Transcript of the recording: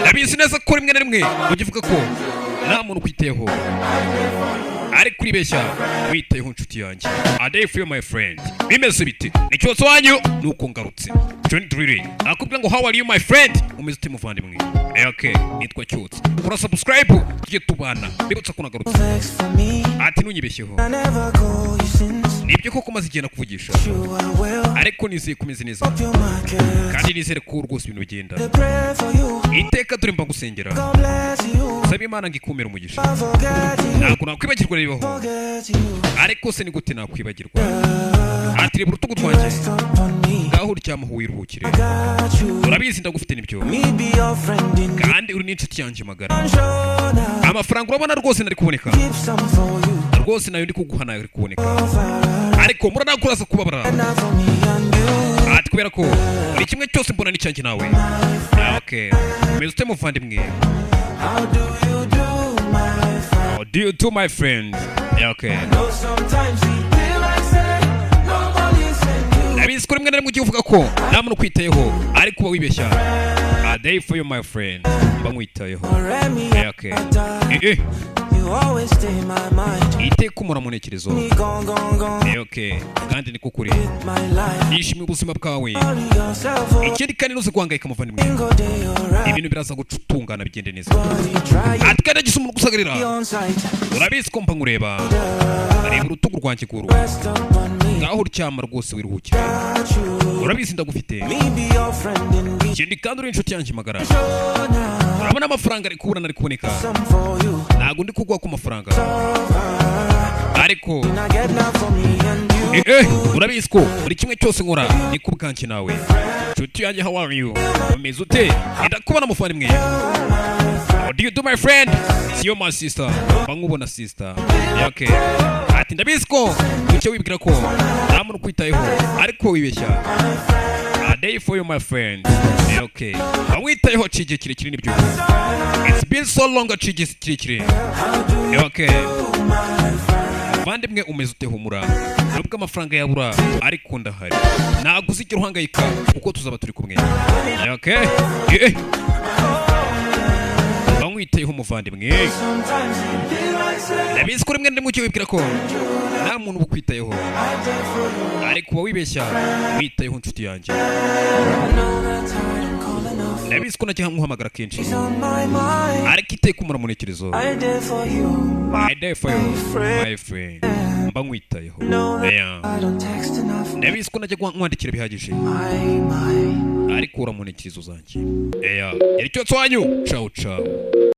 ndabizi neza ko rimwe na rimwe ugivuga ko nta muntu ukwiteho ariko uribeshya witeho inshuti yanjye. A day for you my friend. Bimeze bite? Ikibazo wanyu nuko ngarutse. John Drille akubwira ngo how are you my friend? Umeze ute muvandimwe? Okay, nitwa Cyotsi. Kora subscribe tujye tubana. Bibutsa ko nagarutse. Ati nunyibeshyeho. Nibyo koko maze igenda kuvugisha. Ariko nizeye kumeze neza. Kandi nizere ko rwose ibintu bigenda. Iteka turi mba gusengera. Sabe Imana ngikumira umugisha. Ntabwo nakwibagirwa ribaho. Ariko se ni gute nakwibagirwa? Ati reba urutugu rwanjye. Ngaho uryamaho wiruhukire. Urabizi ndagufite nibyo. Kandi uri n'inshuti yanjye magara. Amafaranga urabona rwose nari kuboneka. Rwose nayo ndi kuguha nayo ari kuboneka. Ariko muranakuraza kubabara. Ati kubera ko buri kimwe cyose mbona ni cyanjye nawe. Okay. Meze ute muvandimwe? How do you do my friend? Okay. Nabizi ko rimwe na rimwe ugiye uvuga ko nta muntu ukwitayeho ariko uba wibeshya. A day for you my friend. Mba nkwitayeho. Okay. Iteka umura mu ntekerezo. Okay. Kandi ni kukuri. Nishimiye ubuzima bwawe. Ikindi kandi nuze guhangayika muvandimwe. Ibintu biraza gutungana bigende neza. Ati kandi agise umuntu gusagarira. Urabizi ko mba nkureba. Areba urutugu rwanjye kuru. Ngaho uryama rwose wiruhukire. Urabizi ndagufite. Ikindi kandi uri inshuti yanjye magara. Urabona amafaranga ari kubura nari kuboneka. Ntago ndi kugwa ku mafaranga. Ariko urabizi ko buri kimwe cyose nkora ni kubwanjye nawe. Inshuti yanjye how are you? Umeze ute? Ndakubona muvandimwe. How do you do my friend? See you my sister. Bangubona sister. Okay. Ati ndabizi ko icyo wibwira ko nta muntu kwitayeho ariko wibeshya. A day for you my friend. Okay. Awitayeho cije kirekire nibyo. It's been so long cije kirekire. Okay. Bandimwe umeze ute humura. Nubwo amafaranga yabura ariko ndahari. Ntago uzigera uhangayika kuko tuzaba turi kumwe. Okay. Bamwiteyeho muvandimwe. Ndabizi ko rimwe ndimo cyo wibwira ko nta muntu ukwitayeho ariko uba wibeshya witayeho inshuti yanjye. Ndabizi ko najya nkuhamagara kenshi ariko iteka umura mu ntekerezo. I day for you my friend. Mba nkwitayeho. Ndabizi ko najya nkwandikira bihagije ariko ura mu ntekerezo zanjye. Icyo twanyu. Ciao ciao.